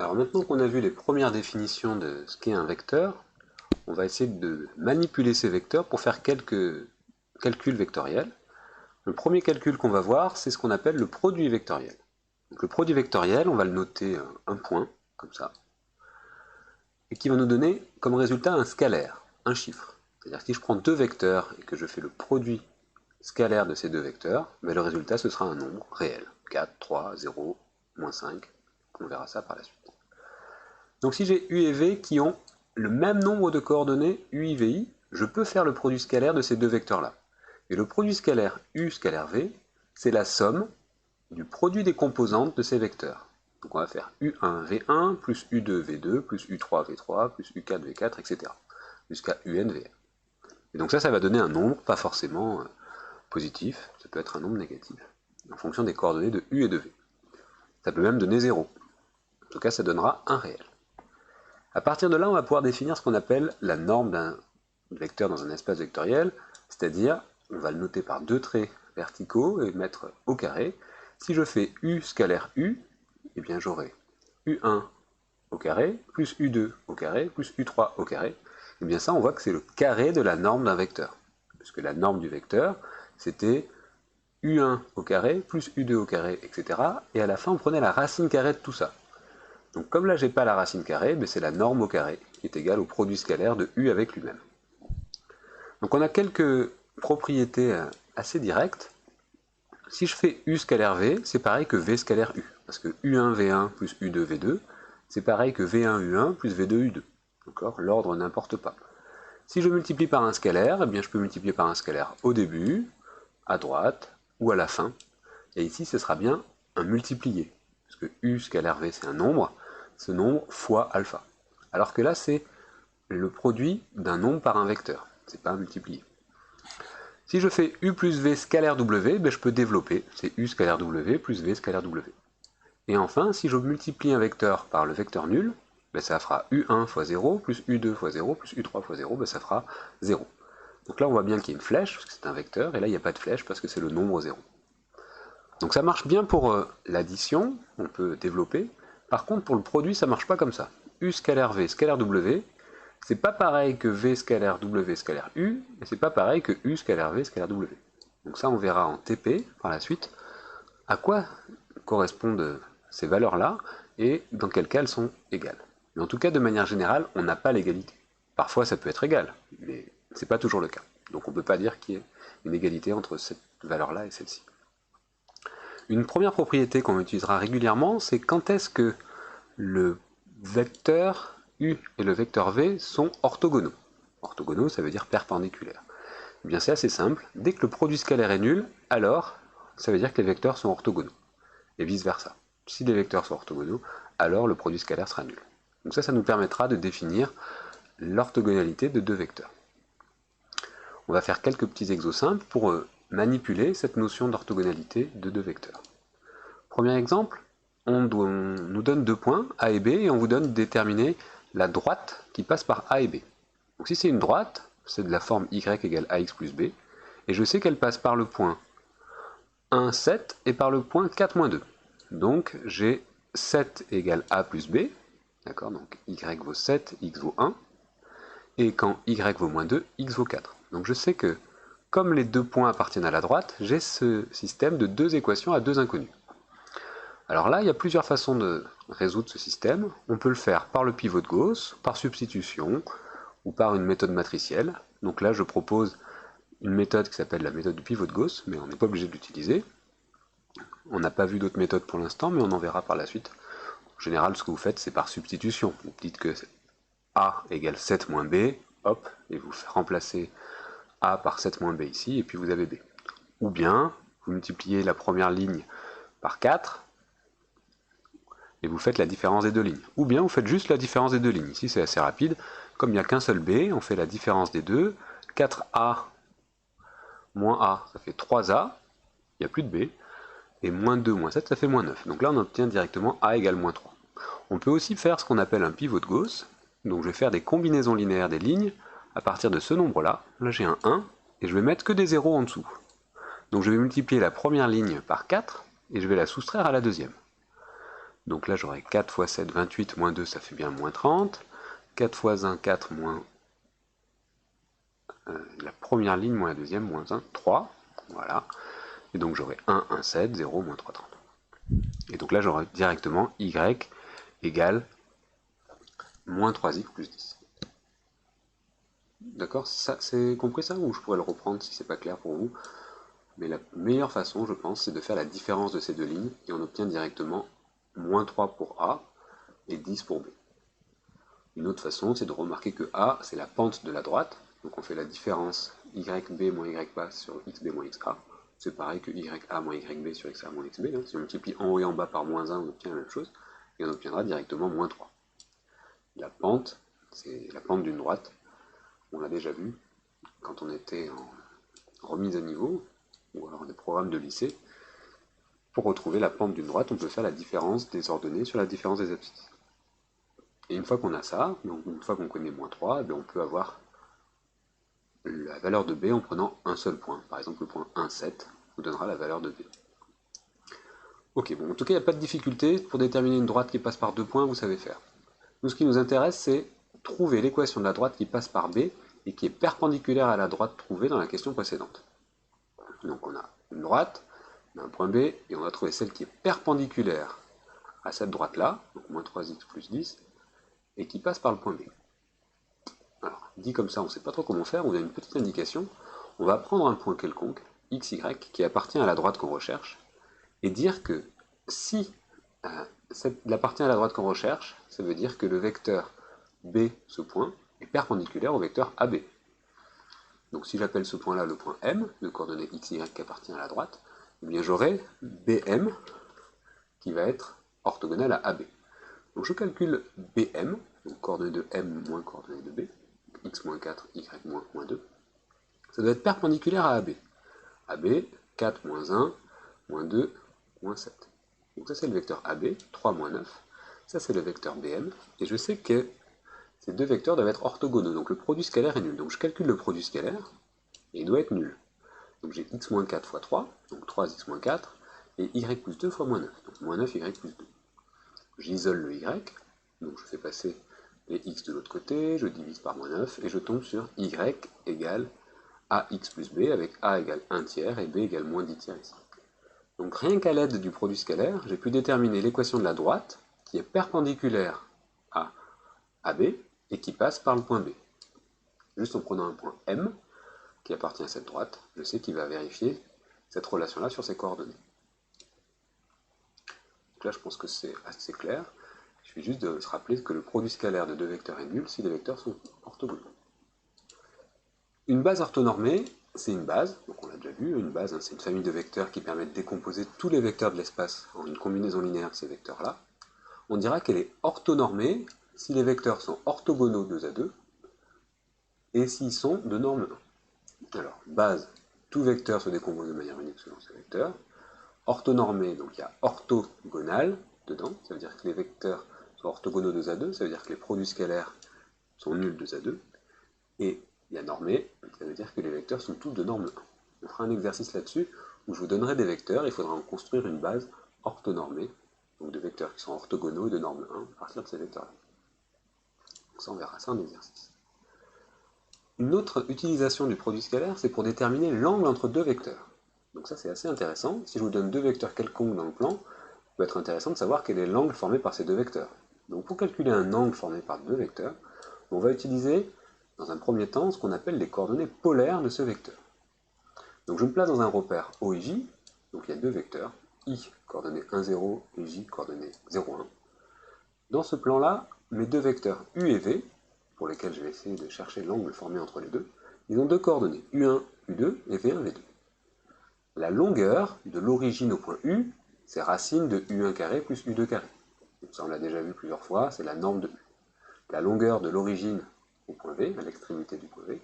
Alors maintenant qu'on a vu les premières définitions de ce qu'est un vecteur, on va essayer de manipuler ces vecteurs pour faire quelques calculs vectoriels. Le premier calcul qu'on va voir, c'est ce qu'on appelle le produit vectoriel. Donc le produit vectoriel, on va le noter un point, comme ça, et qui va nous donner comme résultat un scalaire, un chiffre. C'est-à-dire que si je prends deux vecteurs et que je fais le produit scalaire de ces deux vecteurs, ben le résultat ce sera un nombre réel. 4, 3, 0, moins 5, on verra ça par la suite. Donc si j'ai U et V qui ont le même nombre de coordonnées U, I, V, I, je peux faire le produit scalaire de ces deux vecteurs-là. Et le produit scalaire U scalaire V, c'est la somme du produit des composantes de ces vecteurs. Donc on va faire U1 V1 plus U2 V2 plus U3 V3 plus U4 V4, etc. jusqu'à UN Vn. Et donc ça va donner un nombre, pas forcément positif, ça peut être un nombre négatif, en fonction des coordonnées de U et de V. Ça peut même donner 0. En tout cas, ça donnera un réel. À partir de là, on va pouvoir définir ce qu'on appelle la norme d'un vecteur dans un espace vectoriel, c'est-à-dire, on va le noter par deux traits verticaux et mettre au carré. Si je fais U scalaire U, eh bien j'aurai U1 au carré, plus U2 au carré, plus U3 au carré. Et bien ça, on voit que c'est le carré de la norme d'un vecteur. Puisque la norme du vecteur, c'était U1 au carré, plus U2 au carré, etc. Et à la fin, on prenait la racine carrée de tout ça. Donc comme là, j'ai pas la racine carrée, c'est la norme au carré, qui est égale au produit scalaire de U avec lui-même. Donc on a quelques propriétés assez directes. Si je fais U scalaire V, c'est pareil que V scalaire U. Parce que U1 V1 plus U2 V2, c'est pareil que V1 U1 plus V2 U2. D'accord ? L'ordre n'importe pas. Si je multiplie par un scalaire, eh bien je peux multiplier par un scalaire au début, à droite ou à la fin. Et ici, ce sera bien un multiplié. Parce que U scalaire V, c'est un nombre. Ce nombre fois alpha. Alors que là, c'est le produit d'un nombre par un vecteur. C'est pas un multiplié. Si je fais U plus V scalaire W, je peux développer. C'est U scalaire W plus V scalaire W. Et enfin, si je multiplie un vecteur par le vecteur nul, ça fera U1 fois 0, plus U2 fois 0, plus U3 fois 0, ça fera 0. Donc là, on voit bien qu'il y a une flèche, parce que c'est un vecteur, et là, il n'y a pas de flèche, parce que c'est le nombre 0. Donc ça marche bien pour l'addition, on peut développer. Par contre, pour le produit, ça marche pas comme ça. U scalaire V scalaire W, c'est pas pareil que V scalaire W scalaire U, et c'est pas pareil que U scalaire V scalaire W. Donc ça, on verra en TP par la suite à quoi correspondent ces valeurs-là et dans quel cas elles sont égales. Mais en tout cas, de manière générale, on n'a pas l'égalité. Parfois, ça peut être égal, mais c'est pas toujours le cas. Donc on ne peut pas dire qu'il y ait une égalité entre cette valeur-là et celle-ci. Une première propriété qu'on utilisera régulièrement, c'est quand est-ce que le vecteur U et le vecteur V sont orthogonaux. Orthogonaux, ça veut dire perpendiculaires. Eh bien, c'est assez simple. Dès que le produit scalaire est nul, alors ça veut dire que les vecteurs sont orthogonaux. Et vice-versa. Si les vecteurs sont orthogonaux, alors le produit scalaire sera nul. Donc ça nous permettra de définir l'orthogonalité de deux vecteurs. On va faire quelques petits exos simples pour manipuler cette notion d'orthogonalité de deux vecteurs. Premier exemple, on nous donne deux points, A et B, et on vous donne de déterminer la droite qui passe par A et B. Donc si c'est une droite, c'est de la forme y égale ax plus b, et je sais qu'elle passe par le point 1, 7 et par le point 4, moins 2. Donc j'ai 7 égale a plus b, d'accord, donc y vaut 7, x vaut 1, et quand y vaut moins 2, x vaut 4. Donc je sais que, comme les deux points appartiennent à la droite, j'ai ce système de deux équations à deux inconnus. Alors là, il y a plusieurs façons de résoudre ce système. On peut le faire par le pivot de Gauss, par substitution, ou par une méthode matricielle. Donc là, je propose une méthode qui s'appelle la méthode du pivot de Gauss, mais on n'est pas obligé de l'utiliser. On n'a pas vu d'autres méthodes pour l'instant, mais on en verra par la suite. En général, ce que vous faites, c'est par substitution. Vous dites que A égale 7 moins B, hop, et vous remplacez A par 7 moins B ici, et puis vous avez B. Ou bien, vous multipliez la première ligne par 4, et vous faites la différence des deux lignes. Ou bien vous faites juste la différence des deux lignes. Ici c'est assez rapide. Comme il n'y a qu'un seul B, on fait la différence des deux. 4A moins A, ça fait 3A. Il n'y a plus de B. Et moins 2 moins 7, ça fait moins 9. Donc là on obtient directement A égale moins 3. On peut aussi faire ce qu'on appelle un pivot de Gauss. Donc je vais faire des combinaisons linéaires des lignes à partir de ce nombre-là. Là j'ai un 1, et je vais mettre que des zéros en dessous. Donc je vais multiplier la première ligne par 4, et je vais la soustraire à la deuxième. Donc là, j'aurai 4 fois 7, 28, moins 2, ça fait bien moins 30. 4 fois 1, 4, moins la première ligne, moins la deuxième, moins 1, 3. Voilà. Et donc j'aurai 1, 1, 7, 0, moins 3, 30. Et donc là, j'aurai directement y égale moins 3x plus 10. D'accord? C'est compris ça? Ou je pourrais le reprendre si c'est pas clair pour vous? Mais la meilleure façon, je pense, c'est de faire la différence de ces deux lignes et on obtient directement moins 3 pour A et 10 pour B. Une autre façon, c'est de remarquer que A, c'est la pente de la droite, donc on fait la différence YB moins YA sur XB moins XA. C'est pareil que YA moins YB sur XA moins XB. Hein. Si on multiplie en haut et en bas par moins 1, on obtient la même chose, et on obtiendra directement moins 3. La pente, c'est la pente d'une droite. On l'a déjà vu quand on était en remise à niveau, ou alors des programmes de lycée. Pour retrouver la pente d'une droite, on peut faire la différence des ordonnées sur la différence des abscisses. Et une fois qu'on a ça, donc une fois qu'on connaît moins 3, on peut avoir la valeur de B en prenant un seul point. Par exemple, le point 1, 7 vous donnera la valeur de B. Ok, bon, en tout cas, il n'y a pas de difficulté. Pour déterminer une droite qui passe par deux points, vous savez faire. Nous, ce qui nous intéresse, c'est trouver l'équation de la droite qui passe par B et qui est perpendiculaire à la droite trouvée dans la question précédente. Donc on a une droite, on a un point B, et on va trouver celle qui est perpendiculaire à cette droite-là, donc moins 3x plus 10, et qui passe par le point B. Alors, dit comme ça, on ne sait pas trop comment faire, on a une petite indication. On va prendre un point quelconque, x, y, qui appartient à la droite qu'on recherche, et dire que si il appartient à la droite qu'on recherche, ça veut dire que le vecteur B, ce point, est perpendiculaire au vecteur AB. Donc si j'appelle ce point-là le point M, de coordonnées x, y qui appartient à la droite, eh bien j'aurai BM qui va être orthogonal à AB. Donc je calcule BM, donc coordonnées de M moins coordonnées de B, x moins 4, y moins 2. Ça doit être perpendiculaire à AB. AB, 4 moins 1, moins 2, moins 7. Donc ça c'est le vecteur AB, 3 moins 9. Ça c'est le vecteur BM. Et je sais que ces deux vecteurs doivent être orthogonaux. Donc le produit scalaire est nul. Donc je calcule le produit scalaire, et il doit être nul. Donc j'ai x moins 4 fois 3, donc 3x moins 4, et y plus 2 fois moins 9, donc moins 9y plus 2. J'isole le y, donc je fais passer les x de l'autre côté, je divise par moins 9, et je tombe sur y égale ax plus b, avec a égale 1 tiers et b égale moins 10 tiers ici. Donc rien qu'à l'aide du produit scalaire, j'ai pu déterminer l'équation de la droite, qui est perpendiculaire à AB, et qui passe par le point B. Juste en prenant un point M, qui appartient à cette droite, je sais qu'il va vérifier cette relation-là sur ses coordonnées. Donc là, je pense que c'est assez clair. Il suffit juste de se rappeler que le produit scalaire de deux vecteurs est nul si les vecteurs sont orthogonaux. Une base orthonormée, c'est une base, donc on l'a déjà vu, une base, c'est une famille de vecteurs qui permet de décomposer tous les vecteurs de l'espace en une combinaison linéaire de ces vecteurs-là. On dira qu'elle est orthonormée si les vecteurs sont orthogonaux 2 à 2 et s'ils sont de norme 1. Alors, base, tout vecteur se décompose de manière unique selon ce vecteur. Orthonormé, donc il y a orthogonal dedans, ça veut dire que les vecteurs sont orthogonaux 2 à 2, ça veut dire que les produits scalaires sont nuls 2 à 2. Et il y a normé, ça veut dire que les vecteurs sont tous de norme 1. On fera un exercice là-dessus où je vous donnerai des vecteurs, il faudra en construire une base orthonormée, donc de vecteurs qui sont orthogonaux et de norme 1 à partir de ces vecteurs-là. Donc ça, on verra ça en exercice. Une autre utilisation du produit scalaire, c'est pour déterminer l'angle entre deux vecteurs. Donc ça, c'est assez intéressant. Si je vous donne deux vecteurs quelconques dans le plan, il peut être intéressant de savoir quel est l'angle formé par ces deux vecteurs. Donc pour calculer un angle formé par deux vecteurs, on va utiliser dans un premier temps ce qu'on appelle les coordonnées polaires de ce vecteur. Donc je me place dans un repère O et J, donc il y a deux vecteurs, I coordonnée 1, 0 et J coordonnée 0, 1. Dans ce plan-là, mes deux vecteurs U et V, pour lesquels je vais essayer de chercher l'angle formé entre les deux, ils ont deux coordonnées, U1, U2 et V1, V2. La longueur de l'origine au point U, c'est racine de U1 carré plus U2 carré. Donc ça on l'a déjà vu plusieurs fois, c'est la norme de U. La longueur de l'origine au point V, à l'extrémité du point V,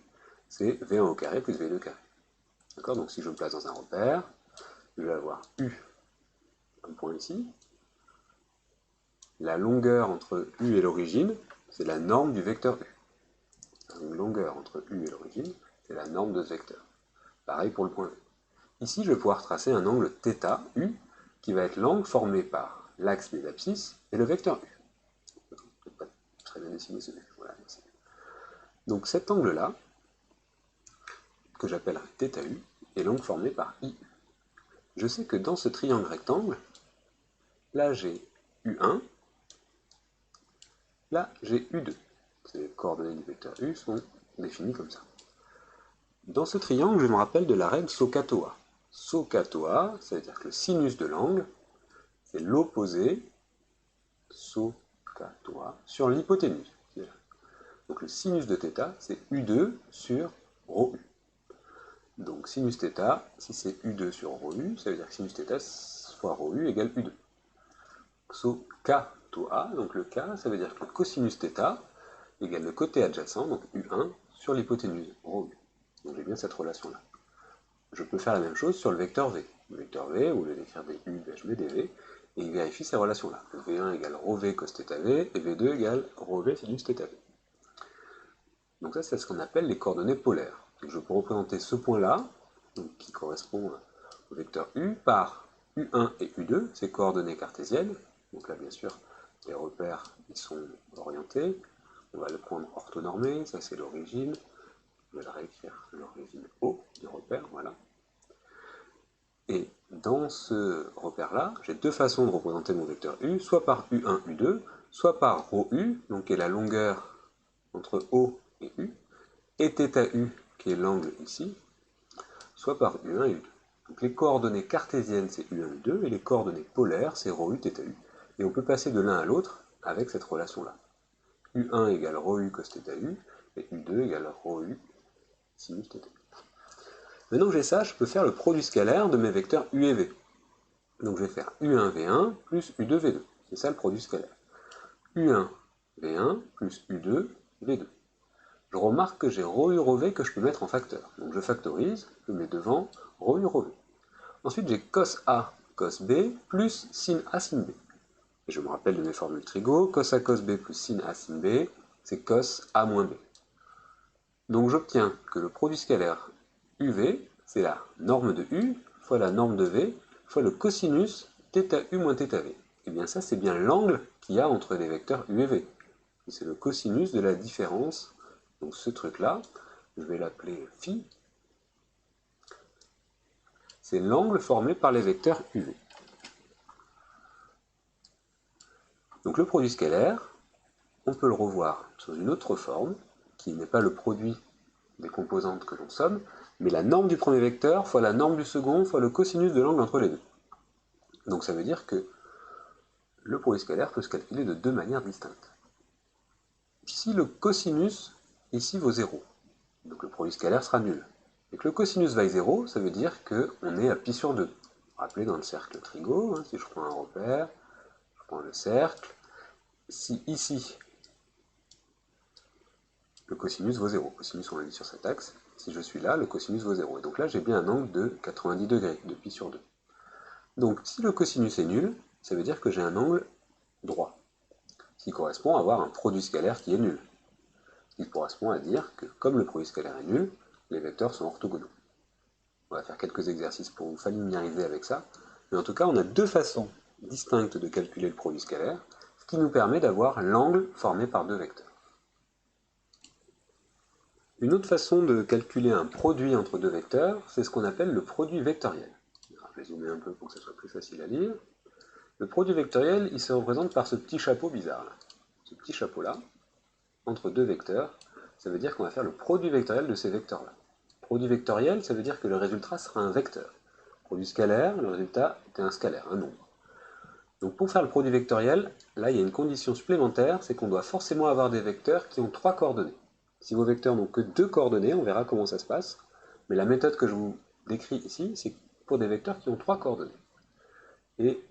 c'est V1 au carré plus V2 carré. D'accord? Donc si je me place dans un repère, je vais avoir U, un point ici. La longueur entre U et l'origine, c'est la norme du vecteur U. Une longueur entre U et l'origine, c'est la norme de ce vecteur. Pareil pour le point V. Ici, je vais pouvoir tracer un angle θ, U, qui va être l'angle formé par l'axe des abscisses et le vecteur U. Peut-être pas très bien dessiné ce U. Voilà, donc cet angle-là, que j'appellerai θU, est l'angle formé par IU. Je sais que dans ce triangle rectangle, là j'ai U1, là j'ai U2. Les coordonnées du vecteur U sont définies comme ça. Dans ce triangle, je me rappelle de la règle SOHCAHTOA. SOHCAHTOA, ça veut dire que le sinus de l'angle, c'est l'opposé, SOHCAHTOA, sur l'hypoténuse. Donc le sinus de θ, c'est U2 sur ρU. Donc sinus θ, si c'est U2 sur ρU, ça veut dire que sinus θ fois ρU égale U2. SOHCAHTOA, donc le K, ça veut dire que le cosinus θ égale le côté adjacent, donc U1, sur l'hypoténuse, ρU. Donc j'ai bien cette relation-là. Je peux faire la même chose sur le vecteur V. Le vecteur V, au lieu d'écrire des U, je mets des V, et il vérifie ces relations-là. V1 égale ρV cos θV, et V2 égale ρV sinus θV. Donc ça, c'est ce qu'on appelle les coordonnées polaires. Donc je peux représenter ce point-là, qui correspond au vecteur U, par U1 et U2, ces coordonnées cartésiennes. Donc là, bien sûr, les repères, ils sont orientés. On va le prendre orthonormé, ça c'est l'origine. Je vais le réécrire, l'origine O du repère, voilà. Et dans ce repère-là, j'ai deux façons de représenter mon vecteur U, soit par U1, U2, soit par ρU, donc qui est la longueur entre O et U, et θU, qui est l'angle ici, soit par U1 et U2. Donc les coordonnées cartésiennes, c'est U1, U2, et les coordonnées polaires, c'est ρU, θU. Et on peut passer de l'un à l'autre avec cette relation-là. U1 égale ρU cos θU, et U2 égale ρU sinus θ. Maintenant que j'ai ça, je peux faire le produit scalaire de mes vecteurs U et V. Donc je vais faire U1 V1 plus U2 V2. C'est ça le produit scalaire. U1 V1 plus U2 V2. Je remarque que j'ai ρU ρV que je peux mettre en facteur. Donc je factorise, je mets devant ρU ρV. Ensuite j'ai cos A cos B plus sin A sin B. Et je me rappelle de mes formules trigo, cos A cos B plus sin A sin B, c'est cos A moins B. Donc j'obtiens que le produit scalaire UV, c'est la norme de U fois la norme de V fois le cosinus θU moins θV. Et bien ça, c'est bien l'angle qu'il y a entre les vecteurs U et V. C'est le cosinus de la différence. Donc ce truc-là, je vais l'appeler phi. C'est l'angle formé par les vecteurs UV. Donc le produit scalaire, on peut le revoir sous une autre forme, qui n'est pas le produit des composantes que l'on somme, mais la norme du premier vecteur fois la norme du second fois le cosinus de l'angle entre les deux. Donc ça veut dire que le produit scalaire peut se calculer de deux manières distinctes. Si le cosinus ici vaut 0, donc le produit scalaire sera nul. Et que le cosinus vaille 0, ça veut dire qu'on est à pi sur 2. Rappelez dans le cercle trigo, si je prends un repère, je prends le cercle, si ici le cosinus vaut 0, cosinus on l'a dit sur cet axe, si je suis là, le cosinus vaut 0. Et donc là j'ai bien un angle de 90 degrés, de pi sur 2. Donc si le cosinus est nul, ça veut dire que j'ai un angle droit, qui correspond à avoir un produit scalaire qui est nul. Ce qui correspond à dire que comme le produit scalaire est nul, les vecteurs sont orthogonaux. On va faire quelques exercices pour vous familiariser avec ça, mais en tout cas on a deux façons distinctes de calculer le produit scalaire, ce qui nous permet d'avoir l'angle formé par deux vecteurs. Une autre façon de calculer un produit entre deux vecteurs, c'est ce qu'on appelle le produit vectoriel. Alors, je vais zoomer un peu pour que ce soit plus facile à lire. Le produit vectoriel, il se représente par ce petit chapeau bizarre là. Ce petit chapeau-là, entre deux vecteurs, ça veut dire qu'on va faire le produit vectoriel de ces vecteurs-là. Produit vectoriel, ça veut dire que le résultat sera un vecteur. Produit scalaire, le résultat est un scalaire, un nombre. Donc pour faire le produit vectoriel, là il y a une condition supplémentaire, c'est qu'on doit forcément avoir des vecteurs qui ont trois coordonnées. Si vos vecteurs n'ont que deux coordonnées, on verra comment ça se passe, mais la méthode que je vous décris ici, c'est pour des vecteurs qui ont trois coordonnées. Et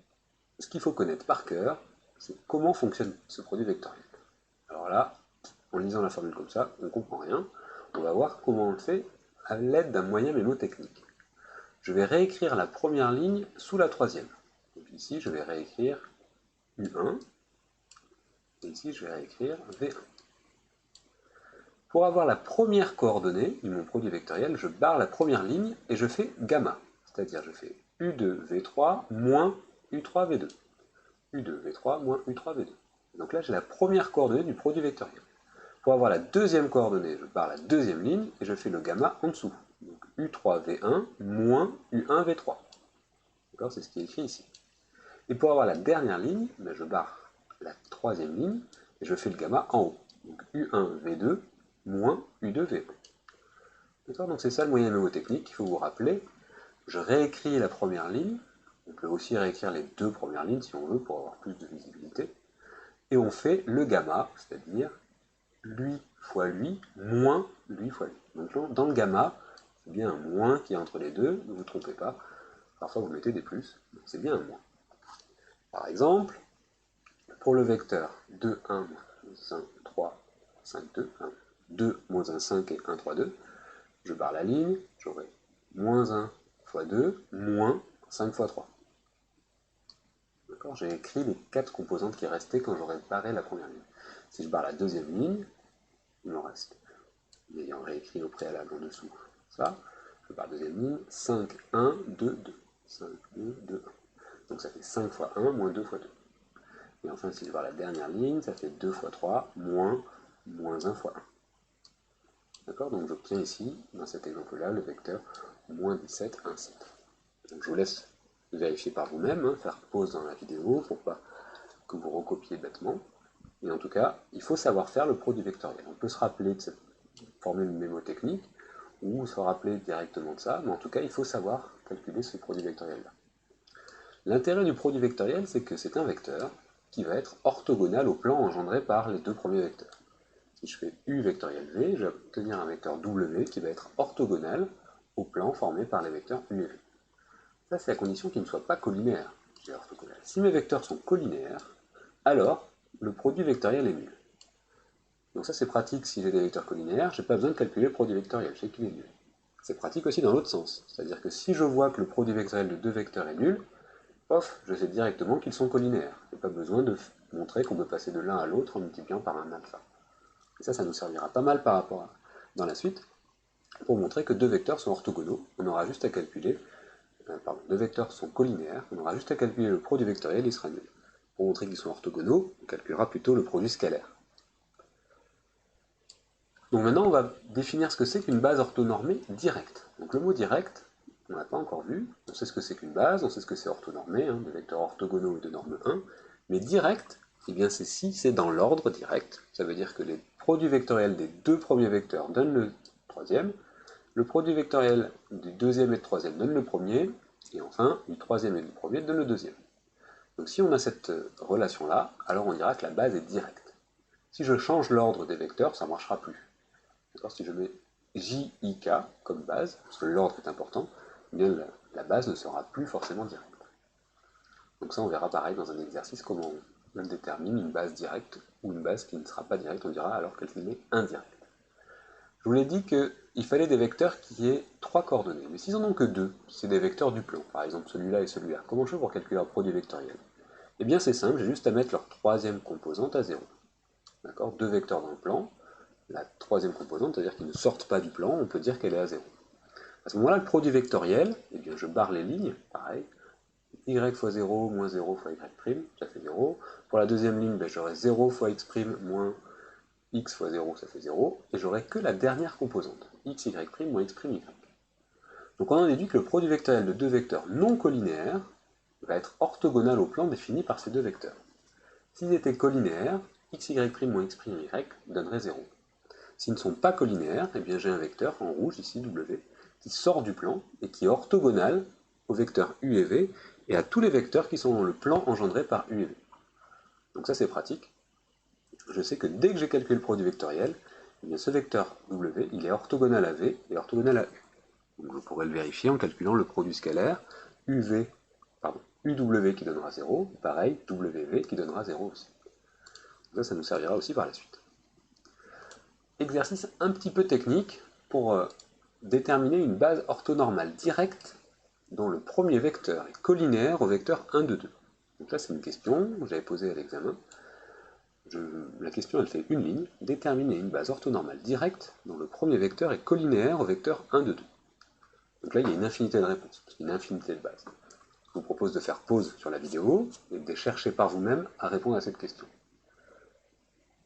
ce qu'il faut connaître par cœur, c'est comment fonctionne ce produit vectoriel. Alors là, en lisant la formule comme ça, on ne comprend rien. On va voir comment on le fait à l'aide d'un moyen mémotechnique. Je vais réécrire la première ligne sous la troisième. Donc ici, je vais réécrire U1, et ici, je vais réécrire V1. Pour avoir la première coordonnée de mon produit vectoriel, je barre la première ligne et je fais gamma. C'est-à-dire je fais U2 V3 moins U3 V2. U2, V3 moins U3, V2. Donc là, j'ai la première coordonnée du produit vectoriel. Pour avoir la deuxième coordonnée, je pars la deuxième ligne et je fais le gamma en dessous. Donc U3, V1 moins U1, V3. D'accord, c'est ce qui est écrit ici. Et pour avoir la dernière ligne, je barre la troisième ligne et je fais le gamma en haut. Donc U1, V2 moins U2, V1. D'accord, donc c'est ça le moyen mémotechnique, il faut vous rappeler. Je réécris la première ligne, on peut aussi réécrire les deux premières lignes si on veut pour avoir plus de visibilité. Et on fait le gamma, c'est-à-dire lui fois lui moins lui fois lui. Donc dans le gamma, c'est bien un moins qui est entre les deux, ne vous trompez pas. Parfois vous mettez des plus, c'est bien un moins. Par exemple, pour le vecteur 2, 1, 5, 3, 5, 2, 1, 2, moins 1, 5 et 1, 3, 2, je barre la ligne, j'aurai moins 1 fois 2, moins 5 fois 3. D'accord, j'ai écrit les 4 composantes qui restaient quand j'aurais barré la première ligne. Si je barre la deuxième ligne, il me reste, ayant réécrit au préalable en dessous, ça, je barre la deuxième ligne, 5, 1, 2, 2. 5, 2, 2, 1. Donc ça fait 5 fois 1, moins 2 fois 2. Et enfin, si je barre la dernière ligne, ça fait 2 fois 3, moins 1 fois 1. D'accord, donc j'obtiens ici, dans cet exemple-là, le vecteur moins 17, 1, 7. Donc je vous laisse vérifier par vous-même, faire pause dans la vidéo pour pas que vous recopiez bêtement. Et en tout cas, il faut savoir faire le produit vectoriel. On peut se rappeler de cette formule mémotechnique ou se rappeler directement de ça, mais en tout cas, il faut savoir calculer ce produit vectoriel-là. L'intérêt du produit vectoriel, c'est que c'est un vecteur qui va être orthogonal au plan engendré par les deux premiers vecteurs. Si je fais U vectoriel V, je vais obtenir un vecteur W qui va être orthogonal au plan formé par les vecteurs U et V. Ça, c'est à condition qu'ils ne soient pas collinéaires. Si mes vecteurs sont collinéaires, alors le produit vectoriel est nul. Donc ça, c'est pratique si j'ai des vecteurs collinéaires, je n'ai pas besoin de calculer le produit vectoriel, je sais qu'il est nul. C'est pratique aussi dans l'autre sens, c'est-à-dire que si je vois que le produit vectoriel de deux vecteurs est nul, pof, je sais directement qu'ils sont collinéaires. Je n'ai pas besoin de montrer qu'on peut passer de l'un à l'autre en multipliant par un alpha. Et ça nous servira pas mal par rapport à, dans la suite, pour montrer que deux vecteurs sont orthogonaux. On aura juste à calculer, deux vecteurs sont collinéaires, on aura juste à calculer le produit vectoriel, il sera nul. Pour montrer qu'ils sont orthogonaux, on calculera plutôt le produit scalaire. Donc maintenant, on va définir ce que c'est qu'une base orthonormée directe. Donc le mot direct, on n'a pas encore vu, on sait ce que c'est qu'une base, on sait ce que c'est orthonormé, des vecteurs orthogonaux de norme 1, mais direct, eh bien c'est si c'est dans l'ordre direct, ça veut dire que les produits vectoriels des deux premiers vecteurs donnent le troisième, le produit vectoriel du deuxième et du troisième donne le premier, et enfin, du troisième et du premier donne le deuxième. Donc si on a cette relation-là, alors on dira que la base est directe. Si je change l'ordre des vecteurs, ça ne marchera plus. Si je mets JIK comme base, parce que l'ordre est important, eh bien la base ne sera plus forcément directe. Donc ça, on verra pareil dans un exercice comment on détermine une base directe ou une base qui ne sera pas directe, on dira alors qu'elle est indirecte. Je vous l'ai dit qu'il fallait des vecteurs qui aient trois coordonnées, mais s'ils n'en ont que deux, c'est des vecteurs du plan, par exemple celui-là et celui-là. Comment je fais pour calculer leur produit vectoriel? Eh bien c'est simple, j'ai juste à mettre leur troisième composante à 0. D'accord, deux vecteurs dans le plan, la troisième composante, c'est-à-dire qu'ils ne sortent pas du plan, on peut dire qu'elle est à 0. À ce moment-là, le produit vectoriel, eh bien, je barre les lignes, pareil, y fois 0 moins 0 fois y', ça fait 0. Pour la deuxième ligne, j'aurai 0 fois x' moins x fois 0, ça fait 0, et j'aurai que la dernière composante, x, y' moins x', y. Donc on en déduit que le produit vectoriel de deux vecteurs non collinéaires va être orthogonal au plan défini par ces deux vecteurs. S'ils étaient collinéaires, x, y' moins x', y donnerait 0. S'ils ne sont pas collinéaires, eh bien j'ai un vecteur en rouge, ici, W, qui sort du plan et qui est orthogonal aux vecteurs U et V et à tous les vecteurs qui sont dans le plan engendré par U et V. Donc ça c'est pratique. Je sais que dès que j'ai calculé le produit vectoriel, eh bien ce vecteur W, il est orthogonal à V et orthogonal à U. Donc je pourrais le vérifier en calculant le produit scalaire UW qui donnera 0, et pareil, WV qui donnera 0 aussi. Donc ça nous servira aussi par la suite. Exercice un petit peu technique pour déterminer une base orthonormale directe dont le premier vecteur est collinéaire au vecteur 1, 2, 2. Donc là c'est une question que j'avais posée à l'examen. La question elle fait une ligne, déterminer une base orthonormale directe dont le premier vecteur est collinéaire au vecteur 1, 2, 2. Donc là il y a une infinité de réponses, une infinité de bases. vous propose de faire pause sur la vidéo et de chercher par vous-même à répondre à cette question.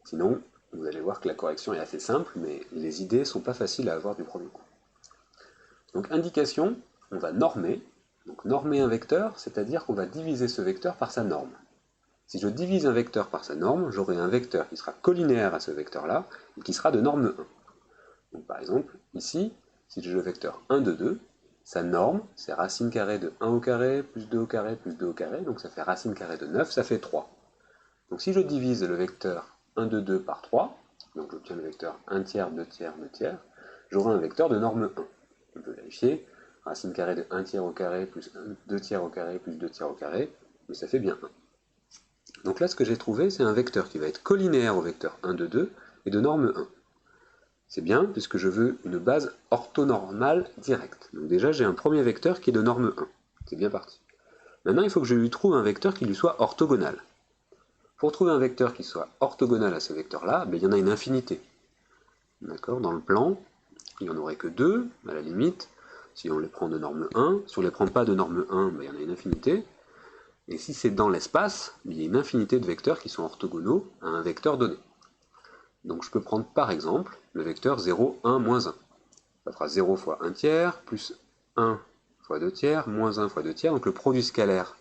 Sinon, vous allez voir que la correction est assez simple, mais les idées ne sont pas faciles à avoir du premier coup. Donc indication, on va normer. Donc normer un vecteur, c'est-à-dire qu'on va diviser ce vecteur par sa norme. Si je divise un vecteur par sa norme, j'aurai un vecteur qui sera collinaire à ce vecteur-là, et qui sera de norme 1. Donc par exemple, ici, si j'ai le vecteur 1 de 2, sa norme, c'est racine carrée de 1 au carré, plus 2 au carré, plus 2 au carré, donc ça fait racine carrée de 9, ça fait 3. Donc si je divise le vecteur 1 de 2 par 3, donc j'obtiens le vecteur 1 tiers, 2 tiers, 2 tiers, j'aurai un vecteur de norme 1. On peut vérifier, racine carrée de 1 tiers au carré, plus 2 tiers au carré, plus 2 tiers au carré, mais ça fait bien 1. Donc là, ce que j'ai trouvé, c'est un vecteur qui va être collinaire au vecteur 1 de 2 et de norme 1. C'est bien, puisque je veux une base orthonormale directe. Donc déjà, j'ai un premier vecteur qui est de norme 1. C'est bien parti. Maintenant, il faut que je lui trouve un vecteur qui lui soit orthogonal. Pour trouver un vecteur qui soit orthogonal à ce vecteur-là, il y en a une infinité. D'accord? Dans le plan, il n'y en aurait que 2, à la limite, si on les prend de norme 1. Si on ne les prend pas de norme 1, il y en a une infinité. Et si c'est dans l'espace, il y a une infinité de vecteurs qui sont orthogonaux à un vecteur donné. Donc je peux prendre par exemple le vecteur 0, 1, moins 1. Ça fera 0 fois 1 tiers, plus 1 fois 2 tiers, moins 1 fois 2 tiers. Donc le produit scalaire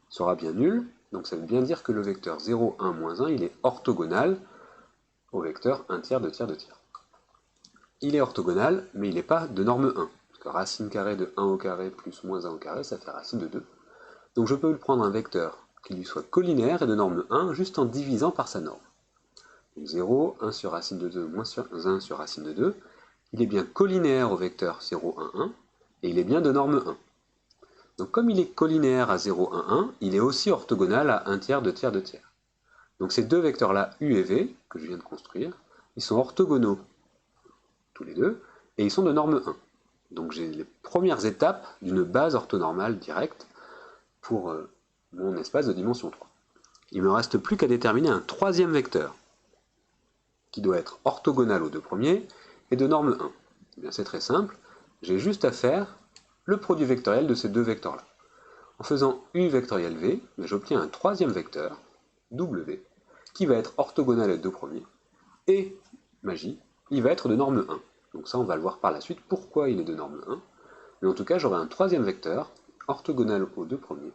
sera bien nul. Donc ça veut bien dire que le vecteur 0, 1, moins 1, il est orthogonal au vecteur 1 tiers, 2 tiers, 2 tiers. Il est orthogonal, mais il n'est pas de norme 1. Parce que racine carrée de 1 au carré plus moins 1 au carré, ça fait racine de 2. Donc je peux prendre un vecteur qui lui soit collinaire et de norme 1 juste en divisant par sa norme. Donc 0, 1 sur racine de 2, moins 1 sur racine de 2, il est bien collinaire au vecteur 0, 1, 1, et il est bien de norme 1. Donc comme il est collinaire à 0, 1, 1, il est aussi orthogonal à 1 tiers, 2 tiers, 2 tiers. Donc ces deux vecteurs-là, U et V, que je viens de construire, ils sont orthogonaux, tous les deux, et ils sont de norme 1. Donc j'ai les premières étapes d'une base orthonormale directe pour mon espace de dimension 3. Il ne me reste plus qu'à déterminer un troisième vecteur, qui doit être orthogonal aux deux premiers, et de norme 1. Eh bien, c'est très simple, j'ai juste à faire le produit vectoriel de ces deux vecteurs-là. En faisant U vectoriel V, j'obtiens un troisième vecteur, W, qui va être orthogonal aux deux premiers, et, magie, il va être de norme 1. Donc ça, on va le voir par la suite, pourquoi il est de norme 1. Mais en tout cas, j'aurai un troisième vecteur, orthogonal aux deux premiers,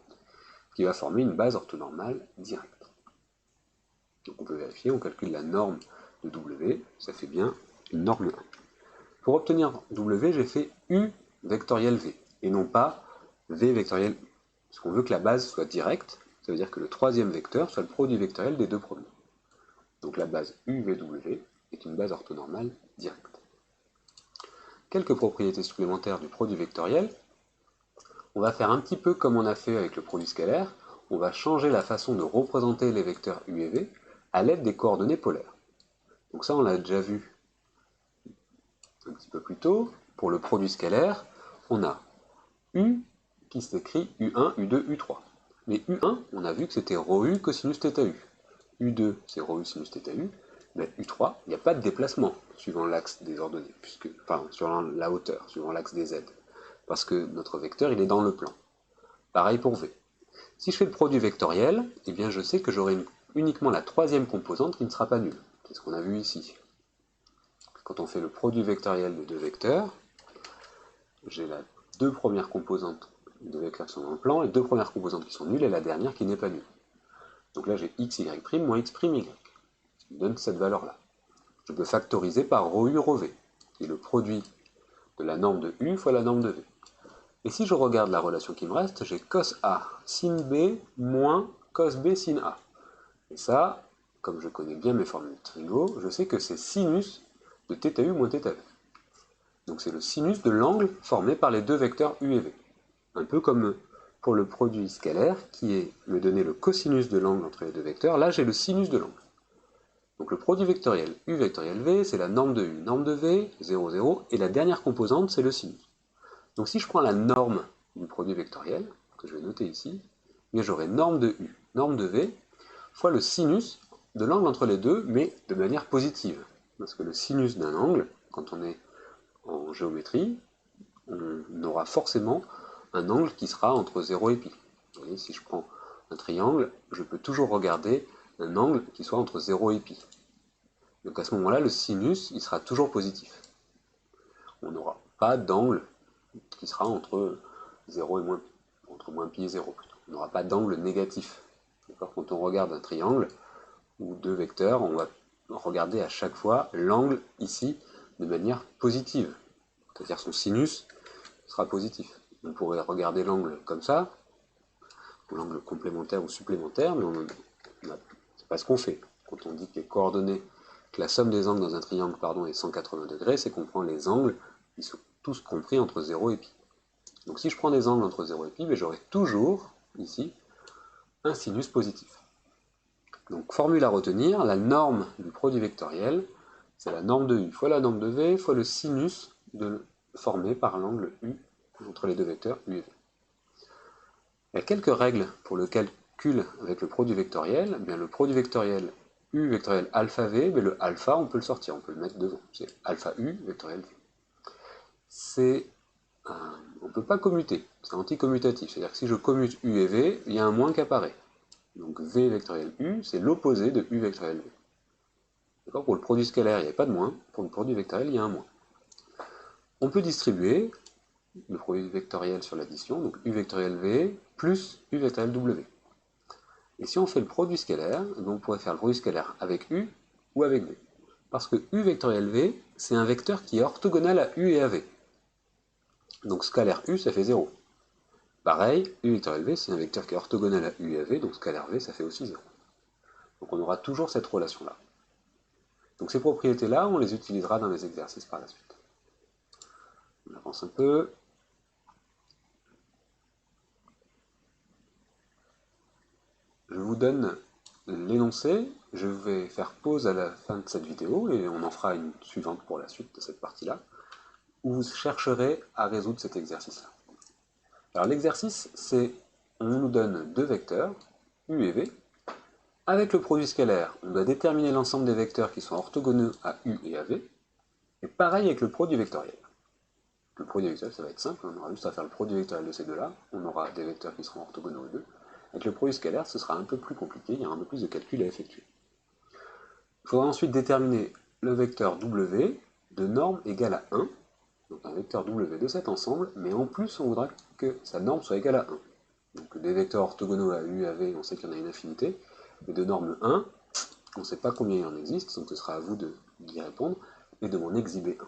qui va former une base orthonormale directe. Donc on peut vérifier, on calcule la norme de W, ça fait bien une norme 1. Pour obtenir W, j'ai fait U vectoriel V, et non pas V vectoriel U. Parce qu'on veut que la base soit directe, ça veut dire que le troisième vecteur soit le produit vectoriel des deux premiers. Donc la base UVW est une base orthonormale directe. Quelques propriétés supplémentaires du produit vectoriel. On va faire un petit peu comme on a fait avec le produit scalaire, on va changer la façon de représenter les vecteurs U et V à l'aide des coordonnées polaires. Donc ça, on l'a déjà vu un petit peu plus tôt. Pour le produit scalaire, on a U qui s'écrit U1, U2, U3. Mais U1, on a vu que c'était ρU cosinus θU. U2, c'est ρU sinus θU. Mais U3, il n'y a pas de déplacement suivant l'axe des ordonnées, enfin, sur la hauteur, suivant l'axe des Z. Parce que notre vecteur, il est dans le plan. Pareil pour V. Si je fais le produit vectoriel, eh bien je sais que j'aurai uniquement la troisième composante qui ne sera pas nulle. C'est ce qu'on a vu ici. Quand on fait le produit vectoriel de deux vecteurs, j'ai les deux premières composantes de vecteurs qui sont dans le plan, les deux premières composantes qui sont nulles et la dernière qui n'est pas nulle. Donc là j'ai x, y' moins x', y, qui me donne cette valeur-là. Je peux factoriser par ρu, ρv, qui est le produit de la norme de u fois la norme de v. Et si je regarde la relation qui me reste, j'ai cos A sin B moins cos B sin A. Et ça, comme je connais bien mes formules de trigo, je sais que c'est sinus de θu moins θv. Donc c'est le sinus de l'angle formé par les deux vecteurs u et v. Un peu comme pour le produit scalaire, qui est me donner le cosinus de l'angle entre les deux vecteurs, là j'ai le sinus de l'angle. Donc le produit vectoriel u vectoriel v, c'est la norme de u, norme de v, 0, 0, et la dernière composante, c'est le sinus. Donc si je prends la norme du produit vectoriel, que je vais noter ici, j'aurai norme de u, norme de v, fois le sinus de l'angle entre les deux, mais de manière positive. Parce que le sinus d'un angle, quand on est en géométrie, on aura forcément un angle qui sera entre 0 et pi. Vous voyez, si je prends un triangle, je peux toujours regarder un angle qui soit entre 0 et pi. Donc à ce moment-là, le sinus, il sera toujours positif. On n'aura pas d'angle qui sera entre 0 et moins pi, entre moins pi et 0 plutôt. On n'aura pas d'angle négatif. Quand on regarde un triangle ou deux vecteurs, on va regarder à chaque fois l'angle ici de manière positive. C'est-à-dire son sinus sera positif. On pourrait regarder l'angle comme ça, ou l'angle complémentaire ou supplémentaire, mais c'est pas ce qu'on fait. Quand on dit que les coordonnées, que la somme des angles dans un triangle est 180 degrés, c'est qu'on prend les angles qui sont tous compris entre 0 et pi. Donc si je prends des angles entre 0 et pi, j'aurai toujours, ici, un sinus positif. Donc formule à retenir, la norme du produit vectoriel, c'est la norme de u fois la norme de v fois le sinus formé par l'angle u entre les deux vecteurs u et v. Il y a quelques règles pour le calcul avec le produit vectoriel. Eh bien, le produit vectoriel u vectoriel alpha v, mais le alpha on peut le sortir, on peut le mettre devant. C'est alpha u vectoriel v. On ne peut pas commuter, c'est anticommutatif. C'est-à-dire que si je commute u et v, il y a un moins qui apparaît. Donc v vectoriel u, c'est l'opposé de u vectoriel v. Pour le produit scalaire, il n'y a pas de moins. Pour le produit vectoriel, il y a un moins. On peut distribuer le produit vectoriel sur l'addition, donc u vectoriel v plus u vectoriel w. Et si on fait le produit scalaire, on pourrait faire le produit scalaire avec u ou avec v. Parce que u vectoriel v, c'est un vecteur qui est orthogonal à u et à v. Donc scalaire u, ça fait 0. Pareil, u vectoriel v, c'est un vecteur qui est orthogonal à u et à v, donc scalaire v, ça fait aussi 0. Donc on aura toujours cette relation-là. Donc ces propriétés-là, on les utilisera dans les exercices par la suite. On avance un peu. Je vous donne l'énoncé, je vais faire pause à la fin de cette vidéo et on en fera une suivante pour la suite de cette partie-là, où vous chercherez à résoudre cet exercice-là. Alors l'exercice, c'est, on nous donne deux vecteurs, u et v. Avec le produit scalaire, on doit déterminer l'ensemble des vecteurs qui sont orthogonaux à u et à v. Et pareil avec le produit vectoriel. Le produit vectoriel, ça va être simple, on aura juste à faire le produit vectoriel de ces deux-là, on aura des vecteurs qui seront orthogonaux aux deux. Avec le produit scalaire, ce sera un peu plus compliqué, il y aura un peu plus de calculs à effectuer. Il faudra ensuite déterminer le vecteur w de norme égale à 1, donc un vecteur w de cet ensemble, mais en plus on voudra que sa norme soit égale à 1. Donc des vecteurs orthogonaux à u et à v, on sait qu'il y en a une infinité, mais de norme 1, on ne sait pas combien il en existe, donc ce sera à vous d'y répondre et de m'en exhiber un.